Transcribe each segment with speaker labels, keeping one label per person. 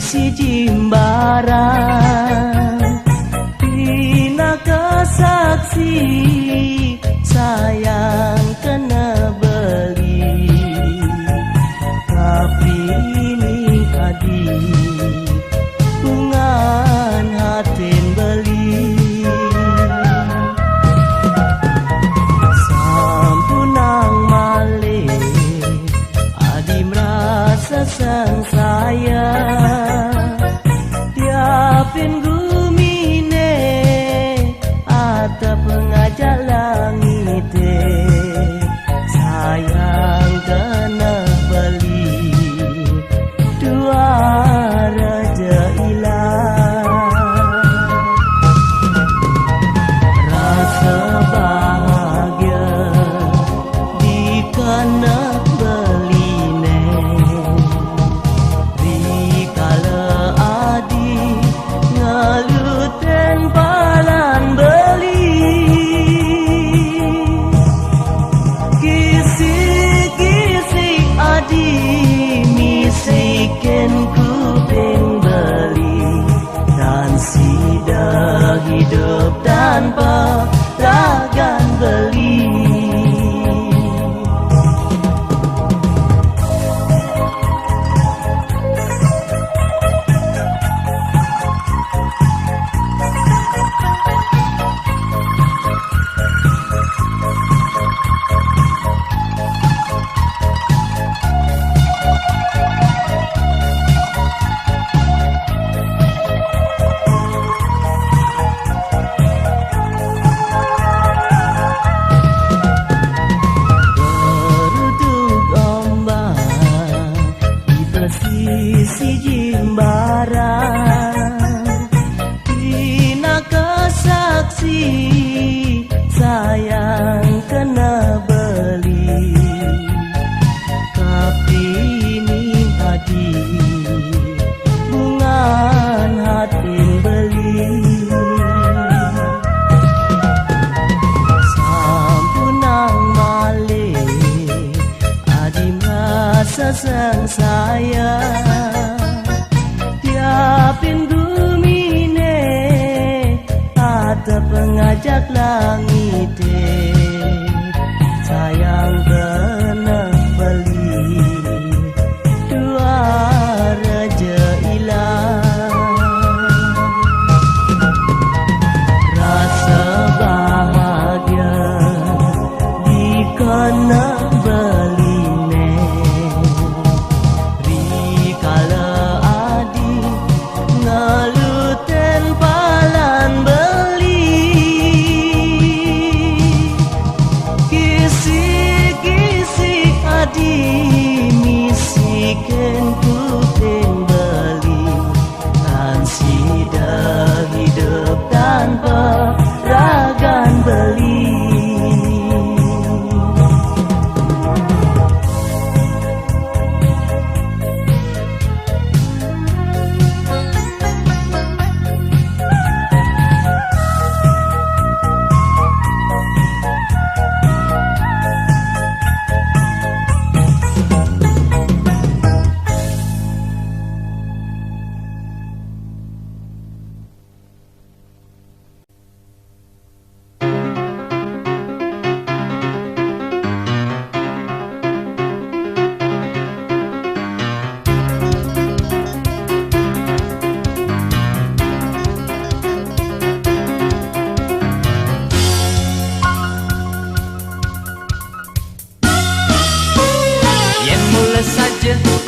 Speaker 1: si jimbaran Pina kesaksi sayang kena beli tapi ini adi bungan hatin beli sampunang malih adi merasa sang saya tiapin gumine atap pengajak langit sayang kena beli dua raja ilah rasa bahagia di kana beline rikala adi ngaluten palan beli kisi-kisi adi misikin kuping beli dan sida hidup tanpa ragan beli si jimbaran Pina kesaksi sayang kena beli tapi ini adi bungan hatin beli sampunang malih adi merasa sang saya tiapin gumine atap pengajak langit sayang kena beli dua raja ilah rasa bahagia di kana beline rikala adi ngaluten palan beli kisi-kisi adi misiken kuping beli kan sida hidup tanpa ragan beli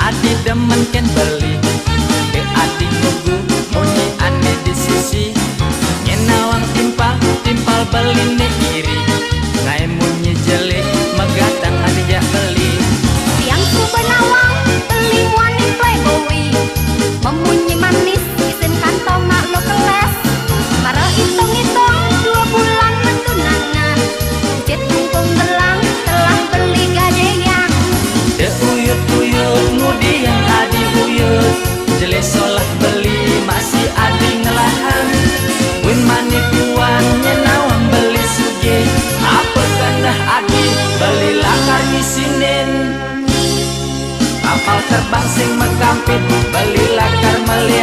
Speaker 2: adi demen ken beli ke adi gugu muni ane di sisi nyenawang timpal beli ne iri ngai munyi jelek megatang adi jak beli
Speaker 3: yang ku benawang beli wani playboy memunyi manis isin kantong mak lo keles para hitung-hitung 2 bulan mentunangan jet tungkung gelang telah beli gadean
Speaker 2: de uyut-uyut mudi yang adi uyut jelek solah beli masih adi ngelahan win mani tuan nyenawang beli suge apa kandah adi beli lakar nyisinin kapal terbang sing mekampit beli lakar meli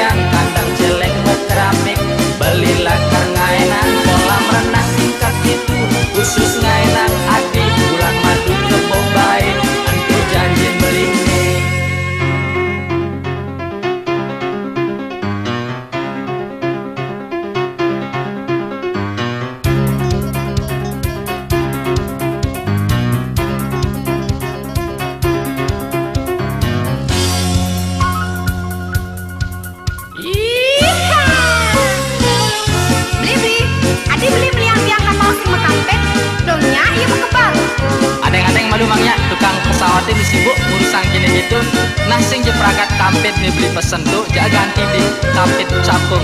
Speaker 2: kapit nih beli pesen tuh, jak ganti di kapit capung.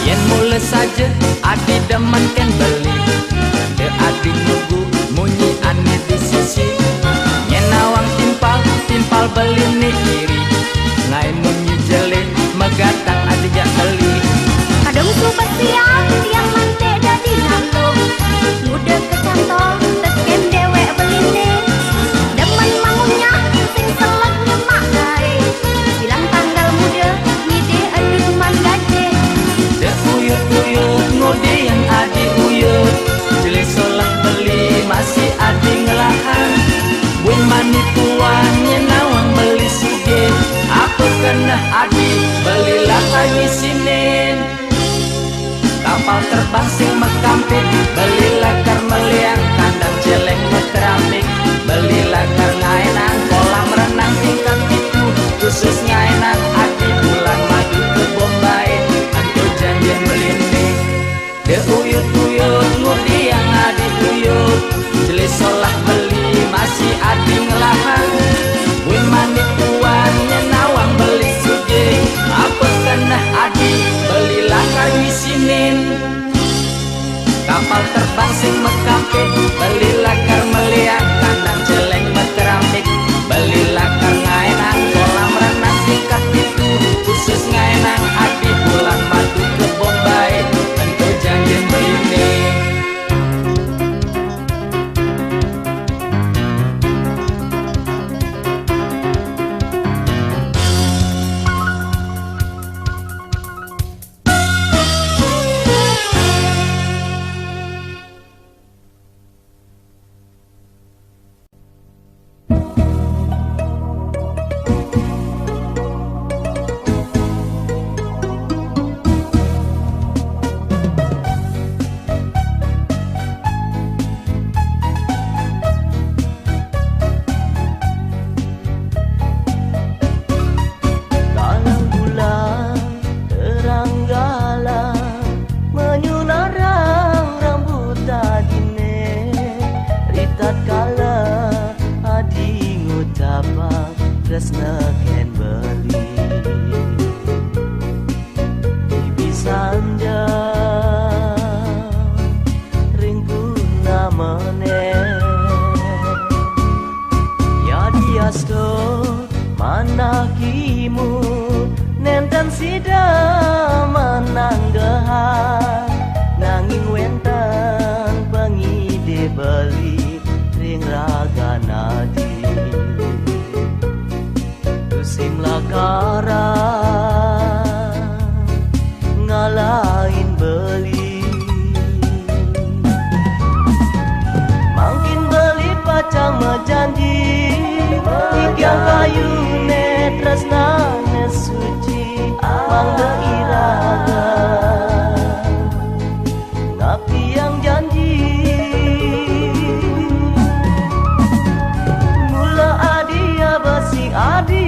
Speaker 2: Yen mule saja adi demen ken beli, de adi nunggu munyi ane di sisi. Yen nawang timpal beli nih kiri, ngai munyi jele megatang adi jak beli.
Speaker 3: Kadang subat siang tiang mante dadi nalo, muda kecantol teken dewek beline. Demen mangunya sing selek nyemak gae, bilang tanggal muda ngide aduh man gaje.
Speaker 2: De uyut ngode yang adi uyut, jeli solah beli masih adi ngelahan. Buen mani tuannya nawang beli suge, aku kena adi belilah lagi sinin. Kapal terbang sing mekampit, belilah karmeliang kandang jeleng keramik. Belilah ngaenang kolam renang tingkat itu, khusus ngaenang adi bulan madu ke Bombay. Aku janjian melinding, de uyut ngudi yang adi uyut, jeli solah beli masih adi ngelahan. Win mani tuannya nawang beli suge, apa kena adi belilah kayu sinin. Kapal terbang sing mekampit, belilah karmeliang kandang jeleng keramik. Belilah ngaenang kolam renang tingkat itu, khusus ngaenang adi bulan madu ke Bombay. Tentu janjian melinding.
Speaker 1: Tresna ken beli Ibi sanja ringkuna meneh Ya diasto manakimu nenten sida menanggahan nanging wenten pengide beli ring raga nadi Sim lakara ngalahin beli Mangkin beli pacang mejanji Tiga kayu tresna suci Mangga iraga Ngapi yang janji Mula adi abasi adi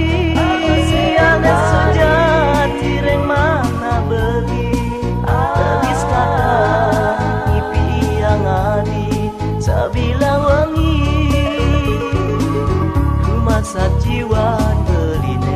Speaker 1: Ada sejati reng mana beli Tegis kata ngipi yang adi Sabilang wangi Rumah sajiwan beline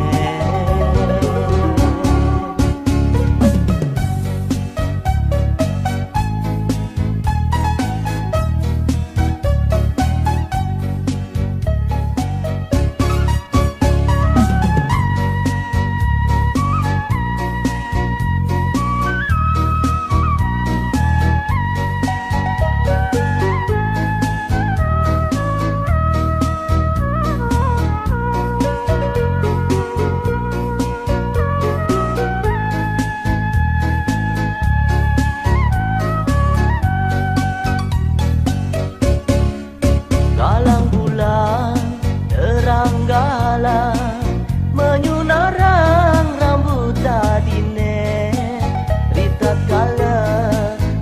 Speaker 1: menyunarang rambut adine Rita kala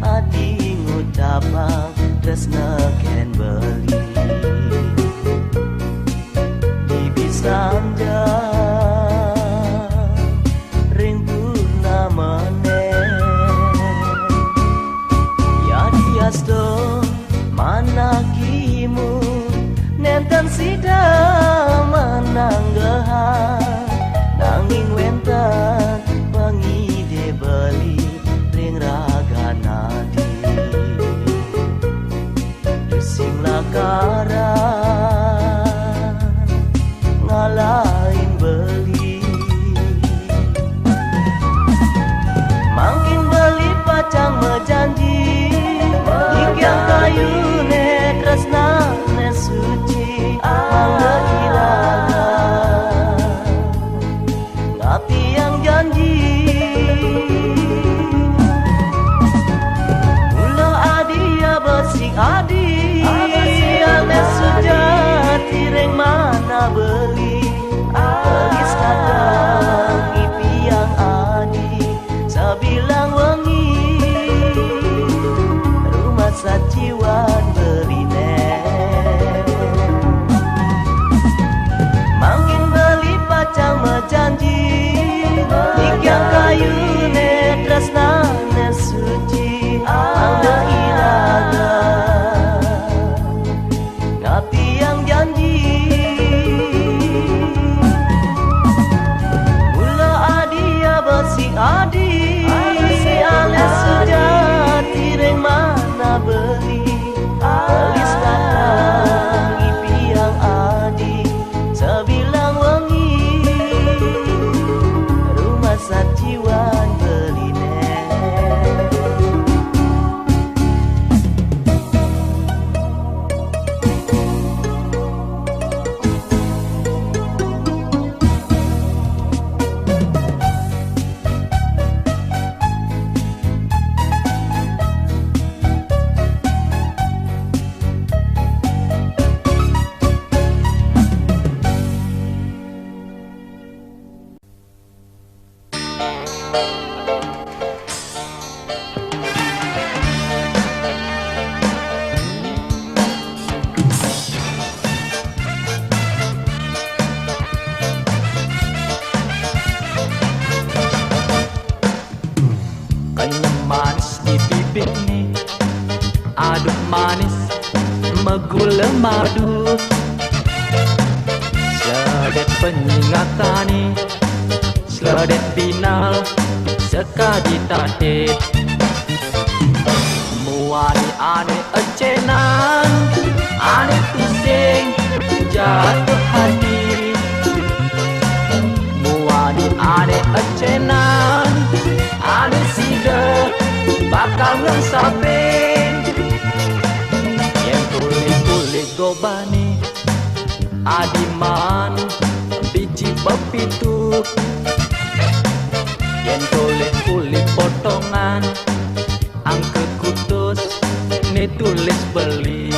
Speaker 1: adi ngucapang tresna ken beli Bibi sanja ring purnamane Ya diasto manakimu nenten sida menanggahan kayune tresnane suci mangga iraga ngati yang janji mula adia bersih adi ane sejati reng mana beli gelis kadang ipi yang adi sabilang wengi rumah saciwan berine mangkin beli pacang mejanji ikyang kayune tresnane suci mangga iraga ngati yang janji mula adia bersih adi ane sejati reng mana beli gelis datang ipi yang adi sebilang wengi rumah saciwan beline
Speaker 2: Kenyam manis di bibir nih, aduk manis megule madu. Sedet penyingatan nih, sedet final sekadi tadet. Muani ane ecenan, ane pusing jatuh hati. Muani ane ecenan, ane sider bakal ngesapin. Yang kulit-kulit gobani adiman biji bepitu. Yang kulit-kulit potongan angke kutus ne tulis beli.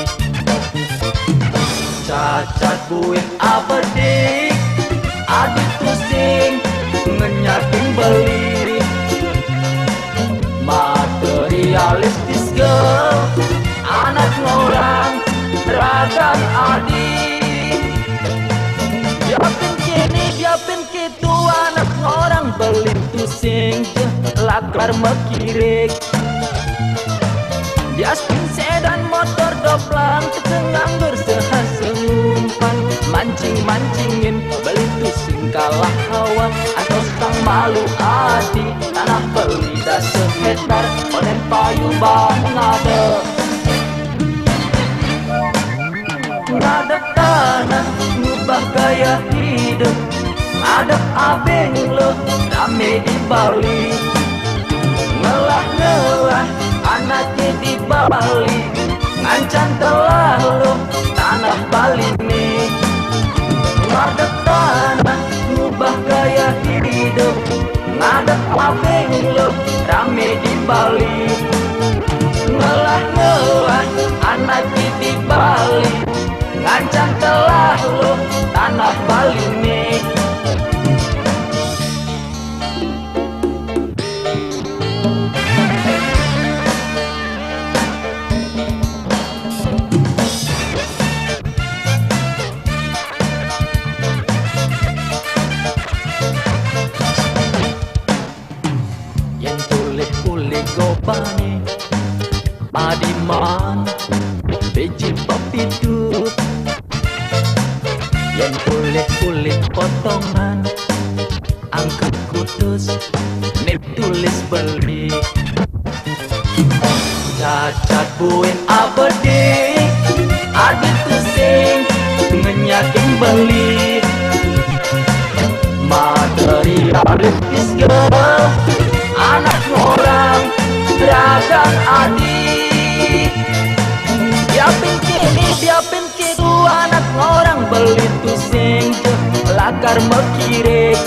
Speaker 2: Cacat buin abedik adik pusing ngenyakin beli. Materialistis girl anak ngorang ragan adik. Biapin kini biapin kitu anak orang beli pusing lakar mekirik. Diaspin sedan motor doplang ketenganggur sehasengumpan. Mancing-mancingin beli pusing kalah kawan atau setang malu adi. Tanah beli dah semeter onen payu bang ngade. Ngade tanah ngubah gaya hidup. Adep abeng lo rame di Bali. Ngelah-ngelah anaknya di Bali. Ngancan telah lo tanah Bali nih. Ngadep tanah ngubah gaya hidup. Ngadep abeng lo rame di Bali. Ngelah-ngelah anaknya di Bali. Ngancan telah lo tanah Bali nih. Gopani Padiman biji pepitu. Yang kulit-kulit potongan angke kutus ne tulis beli. Cacat buin abedik adik pusing ngenyakin beli. Materialistis girl anak orang beragam adik. takar mekirek.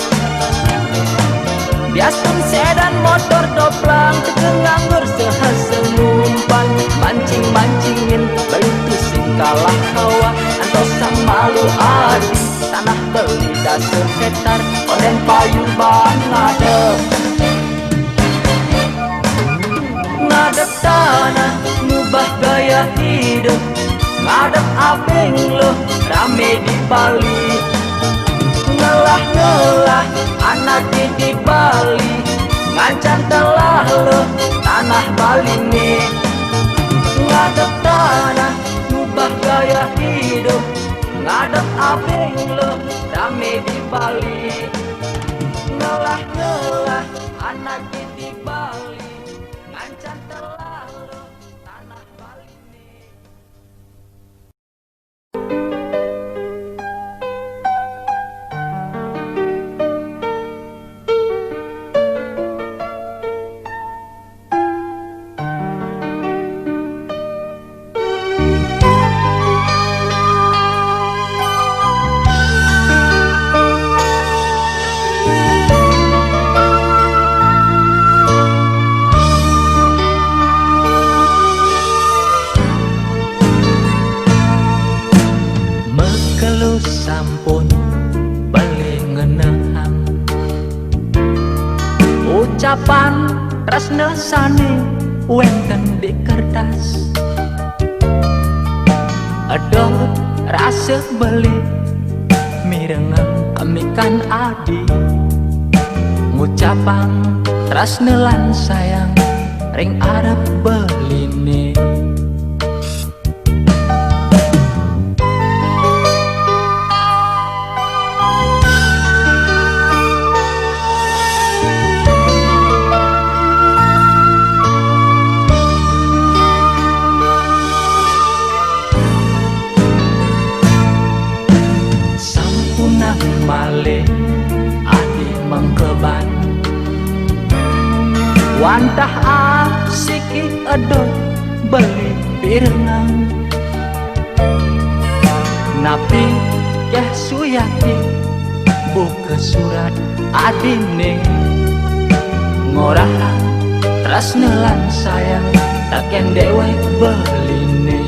Speaker 2: Biasun sedan motor doplang Tegeng nganggur sehasa numpan Mancing-mancingin beli sing kalah hawa Antos sang malu adi Tanah beli dah sekitar Oden payu bang ngadep Ngadep tanah ngubah gaya hidup Ngadep abeng lo rame di Bali Ngelah-ngelah anak di Bali Ngancan telah lo tanah Bali nih Ngadep tanah ngubah gaya hidup Ngadep abeng lo rame di Bali Ngelah-ngelah anak di Bali Ngancan telah lo tanah Bali nih. Sampun balik ngenehang ucapan tresna sane wenten di kertas Aduh rasa beli mirengang kamikan adi ngucapan tresna lan sayang ring arep beline Male adi mengkeban Wantah asiki edot beli pirengang Napi keh suyati buka surat adine Ngorah tresnelan sayang taken dewek beline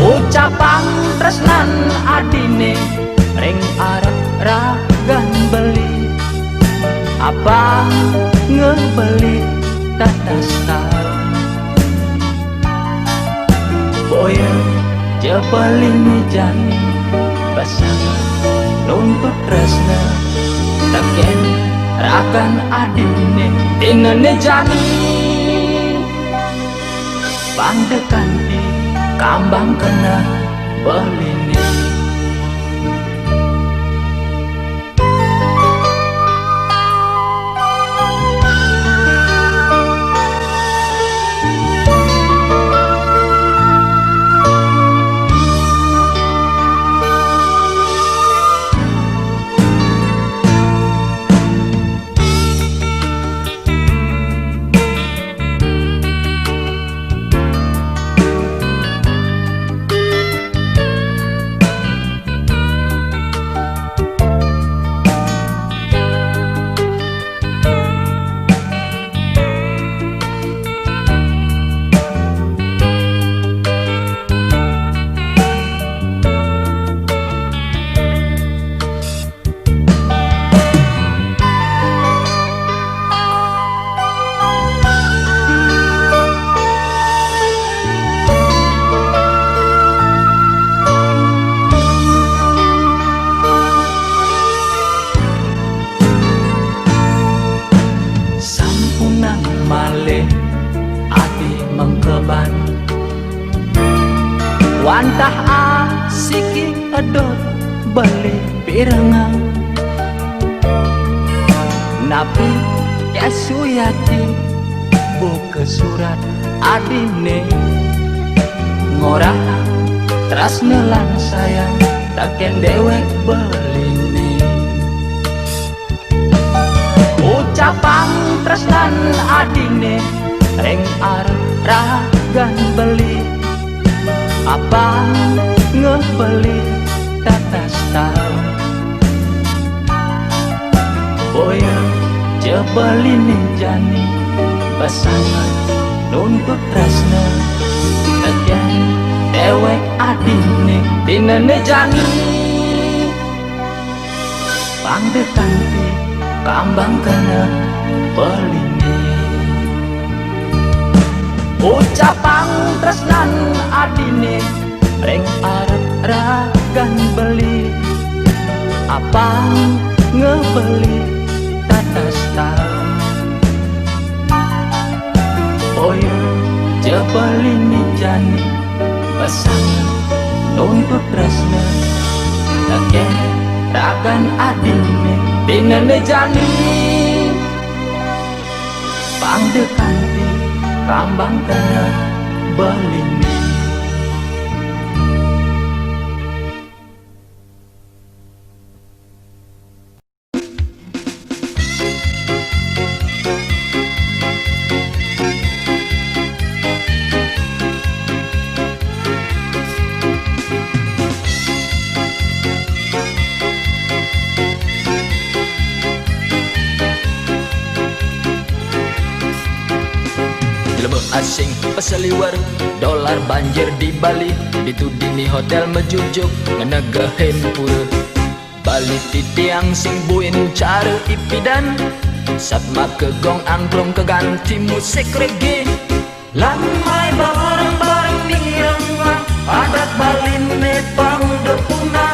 Speaker 2: Ucapan tresnan adine ring arep ragan beli apa ngebeli tatastar boya jebelin jani pasangan nuntut tresna taken ragan adine dinene jani pangdekanti kambang kena beline Wantah asiki edot beli pirengang Napi kesuyati buka surat adine Ngorah tresnelan sayang taken dewek beline Ucapan tresnan adine ring arep ragan beli apa ngebeli tatas tahu boya jebelin jani pasangan nuntut tresna Again dewek adine dinene jani pangdetanti kambang kena beline ucapang tresnan adine reng arep ragan beli apang ngebeli tatas tahu boyo jebelin jani pasangan nuntut tresna Again ragan adine dinene jani pangdekanti kambang kena beline asing peseliwer dolar banjir di Bali ditudini hotel mejujuk ngenegahin pura Bali titiang sing buin cara ipidan satma kegong angklung keganti musik reggae lamai bareng-bareng nirang adat Bali nepang depuna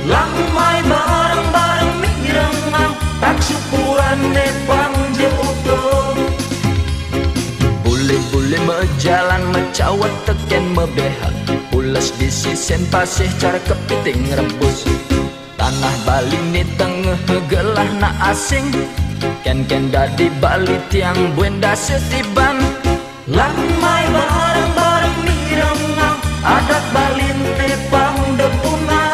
Speaker 2: lamai bareng-bareng nirang tak syukuran nepang jeudo Bule mejalan mecawat teken mebeha pulas di sisen pasih cara kepiting rebus tanah Bali ni tengah gelah na asing ken dadi Bali tiang buenda setiban lamai bareng-bareng nirang adat Bali nepang depuna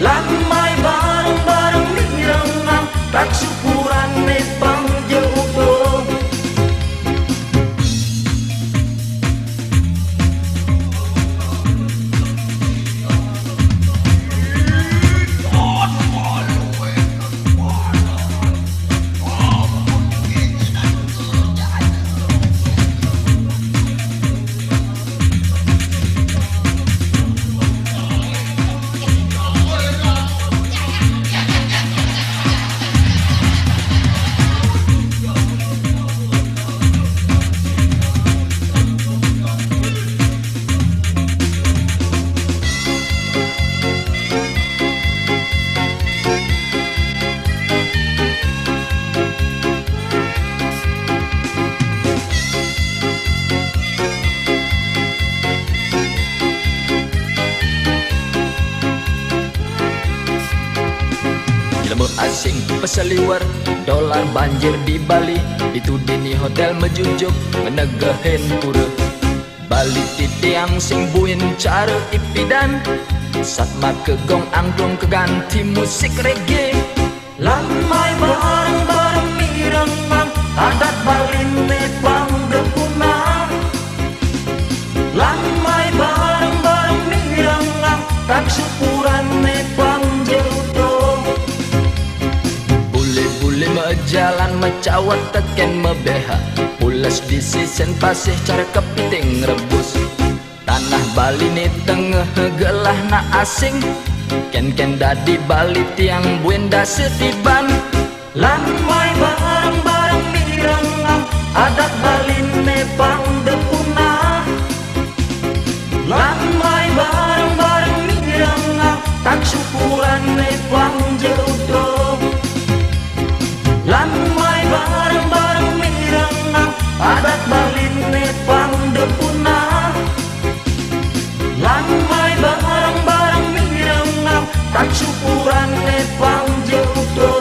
Speaker 2: lamai bareng-bareng nirang tak syukuran nepang jeudo asing peseliwer dolar banjir di Bali ditudini hotel mejujuk ngenegahin pura Bali titiang sing buin cara ipidan satma kegong angklung keganti musik reggae lamai bareng-bareng nirang adat Bali nepang depuna lamai bareng-bareng nirang tak syukuran nepang jeudo Bule mejalan mecawat teken mebeha pulas di sisen pasih cara kepiting rebus tanah Bali ni tengah gelah na asing ken dadi Bali tiang buenda setiban lamai bareng-bareng nirang adat Bali nepang depuna lamai bareng-bareng nirang tak syukuran nepang jeudo lamai bareng-bareng nirang adat Bali nepang depuna lamai bareng-bareng nirang tak syukuran nepang jeudo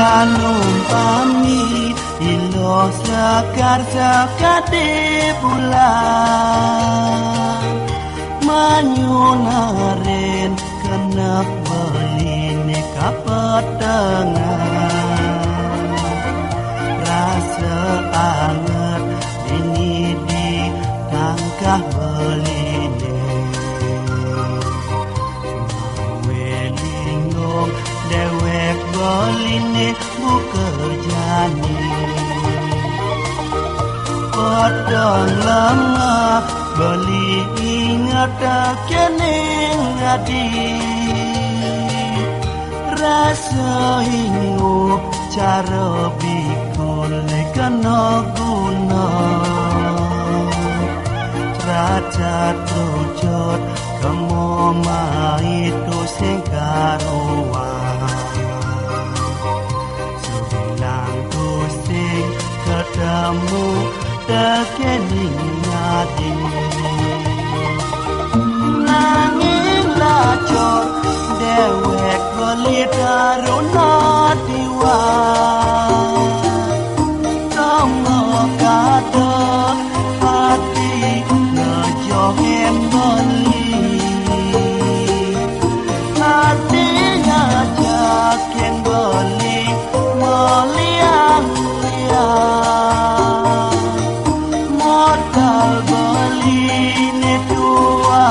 Speaker 1: kanumpami ilo sekar-sekate bulan manyunaren kenak beline kapetengan rasa anget ini di tangkah beline welingong dewek beline buka jani Podong lemah beli ingat kening adi rasa ingu cara bikul kena guna raja trujot kemoma itu sing karuan sebilang tu sing ketemu tekening adi nanging lacor dewek beli daruna diwa tomo kado hati ngejohen beli hati ngajakin beli meliang-liang modal beli ni dua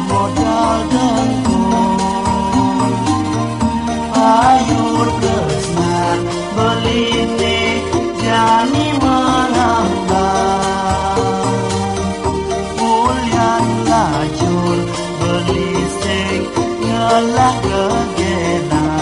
Speaker 1: modal dengkul ayur kesan beli ni jani menambah bulian lajur beli sing ngelah kegenan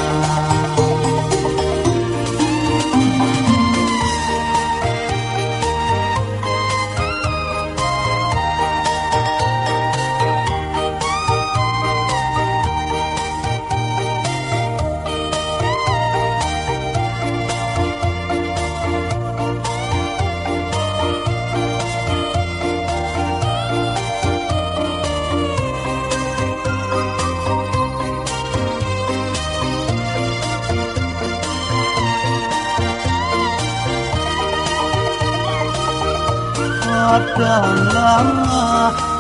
Speaker 1: Podong lama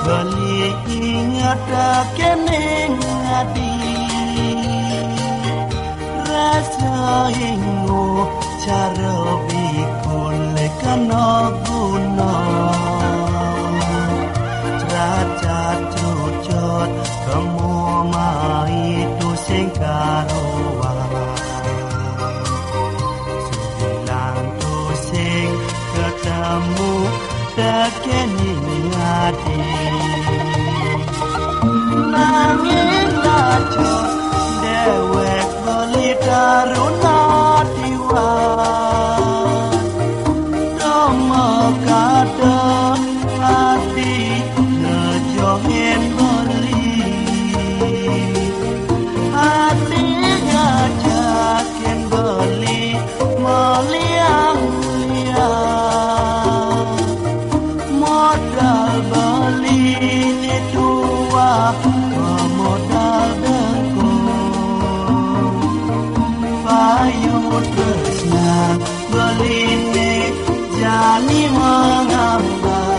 Speaker 1: beli ingat kening adi rasa ingu cara bikul kena guna raja trujot kemoma itu sing karuan sebilang tu sing ketemu tekening adi nanging lacur dewek beli daruna diwan tomo kado hati ngejohin beli hati ngajakin beli meliang-liang modal beli ni dua modal dengkul payung tresna beli ni jani mengambang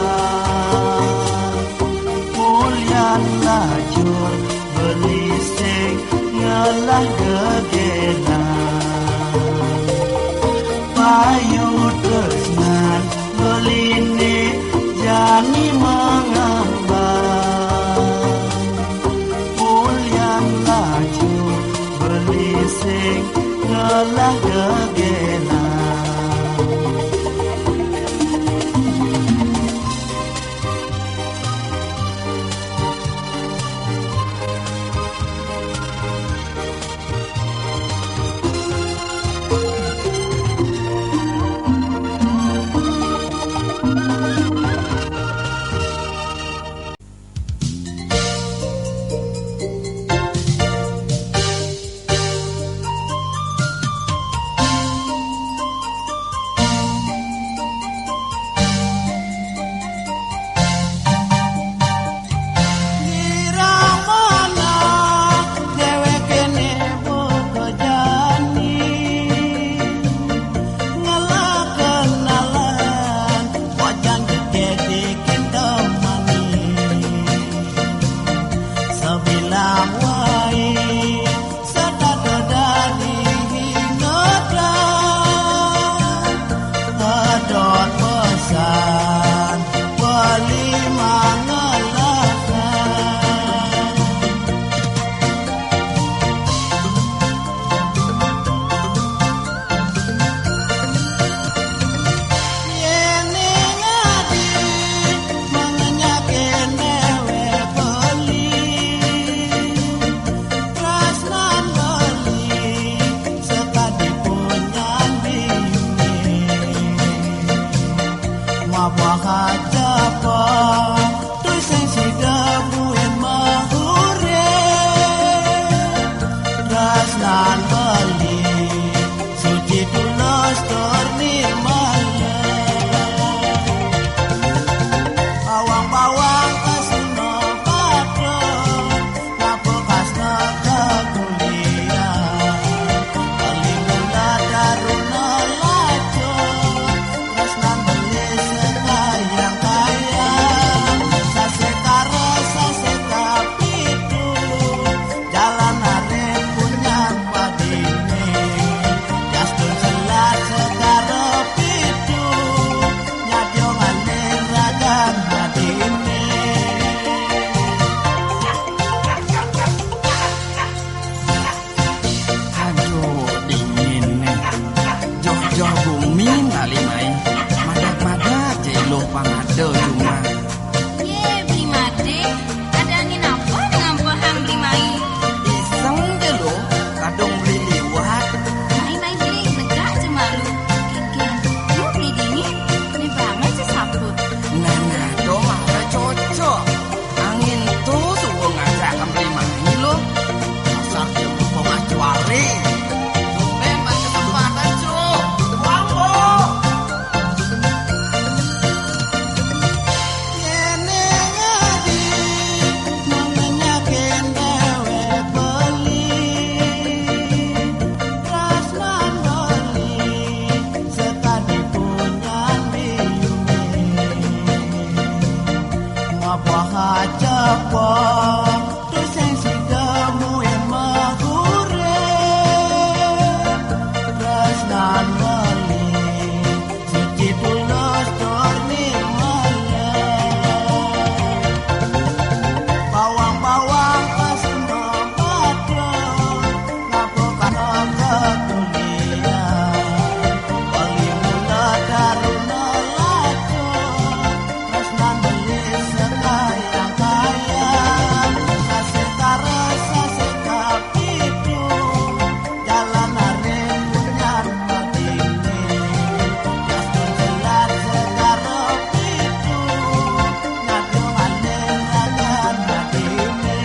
Speaker 1: pulian lajur beli sing ngelah gegenan payung tresna beli ni jani mengambang pulian lajur beli sing ngelah gegenan tresnan beli suci tulus tur nirmala bawang-bawang asuna padha napa kasna kekulian alimula daruna lajo tresnan beli sekayang kaya sasekara sasekapitu jalan arep punya padine jastun selat sekara pitu nyadyo ngane ragan hadine
Speaker 2: Aduh, dingin nih. Joh-joh bumi kali mai. Madak-madak jelo pangado cuma.
Speaker 3: Ye, beli made. Ada angin apa dengan pohang beli mai?
Speaker 2: Iseng jelo, kadung beli liwat.
Speaker 3: Main-main beli negak cuma lu. Kikian, lu beli dingin? Ini banget sih sabut.
Speaker 2: Nah, do malah cocok. Angin tuh suruh ngajak beli mai lo. Asal jemput pengacuari. Memang kesempatan cuy. Wambo.
Speaker 1: kene ngadi mengenyaken dewe beli tresnan beli sekadi punya biyune ngapa hajapo tuseng sidamu en magure tresnan beli suci tulus tur nirmala bawang-bawang asuna padha ngapa kana kekulian alimula daruna lajo tresnan beli sekayang kaya sasekara sasekapitu jalan arep punya padine jastun selat sekara pitu nyadyo ngane ragan hadine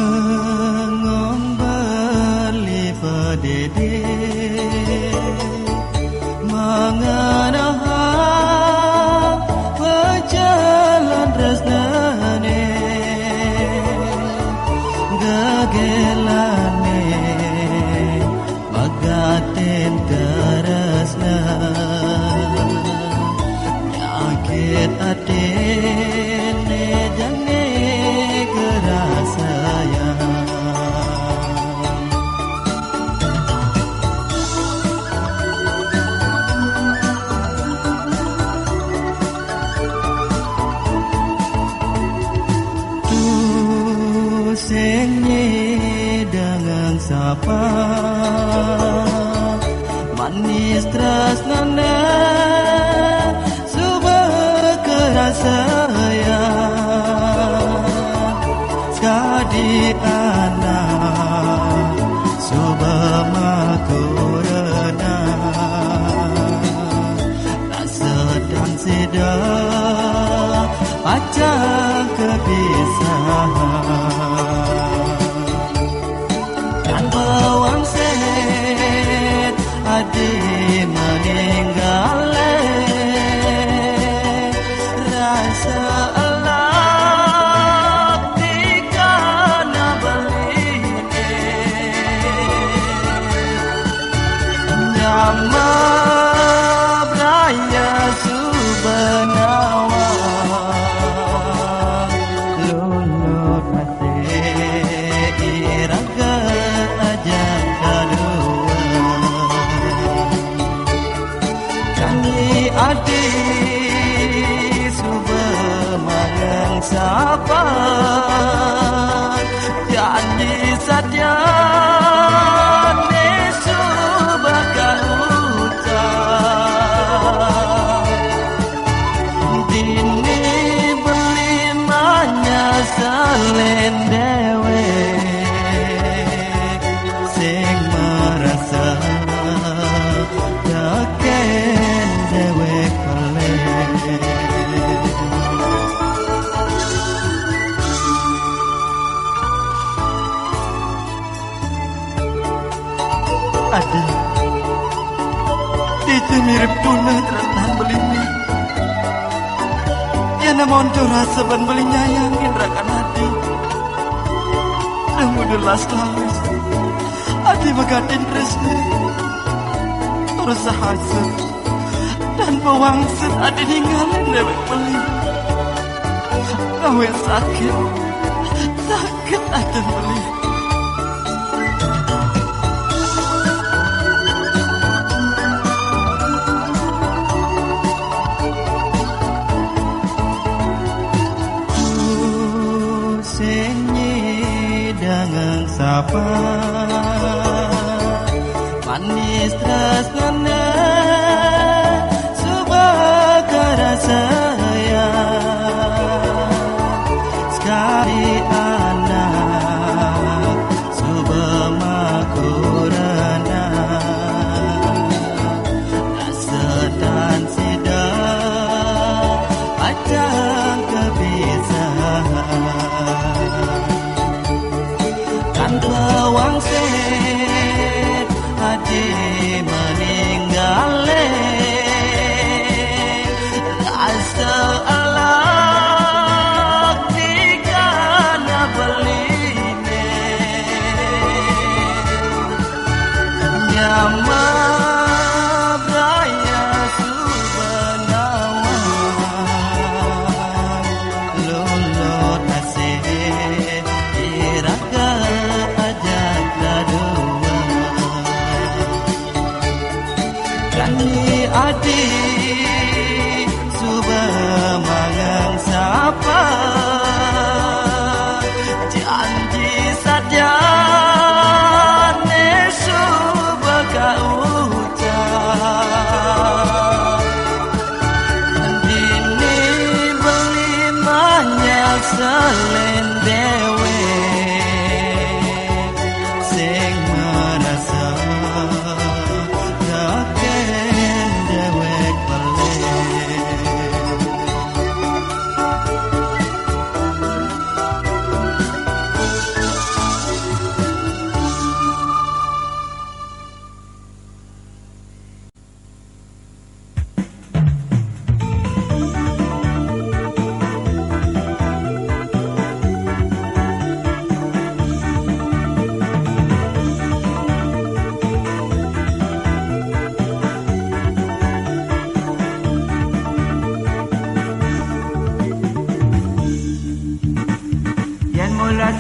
Speaker 1: Bangun beli pedede mengenang pejalan tresnane gegelane magaten teresna nyakit atene jange kerasayang Tusengnya dengan sapa manis tresnana subah kerasayang sekadi anak subah makurana tak sedang sedang pacang kepisahan tanpa wangsit adi meninggal itu mirip tuna teratan belinya. Ya namun rasa ban beli nyayangin rakan hati. Dan mudelas lawas. Hati magatin resmi. Terus sahasut. Dan pewangsit adi ninggalin dewek beli. Kau yang sakit akan beli. Sapa manis tresnana subakara saya sekali anak subamakurana nasetan sidak acang kebiasaan pewangsit hati meninggal rasa alak dikana beline nyama braya subanawan lulut nasib iraga adik subah mangang sapa janji saja ne subah kau ucap dini beli banyak selain dewe sing merasa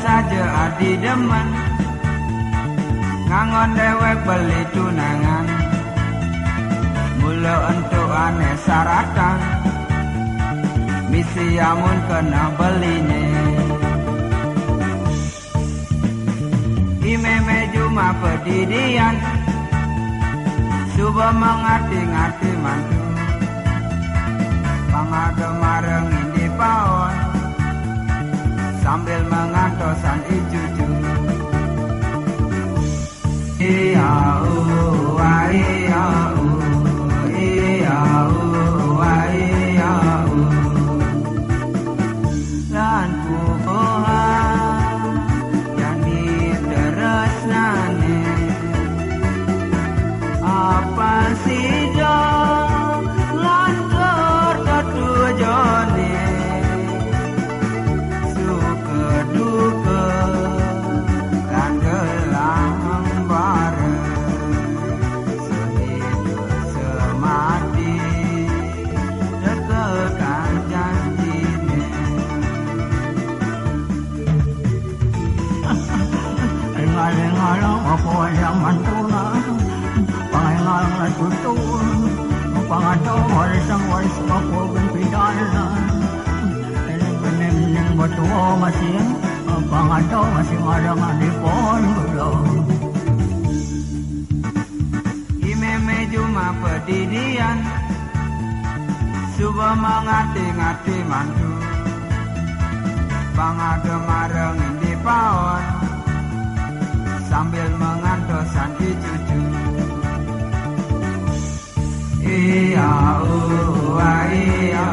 Speaker 1: saja adi demen ngangon dewek beli tunangan mula untuk aneh saratan misi amun kena beline imeme cuma pedidian coba mengerti-ngerti mantu pangada marengin di paon sambil mengantosan ijuju iya iya iya iya lan kubohan yang diteresnane apa sih dong lantur tetujone duka dan gelang bareng sehidup semati dekekan janjinya engal-engalang apa yang mantuna pangalang tutur pangatau waris kapulgan pidalan benem batua masih pangatau masih ngarangan di pohon belum imeme cuma pedidian coba mengerti-ngerti mantu pangada marengin di pohon sambil mengantosan ijuju iya iya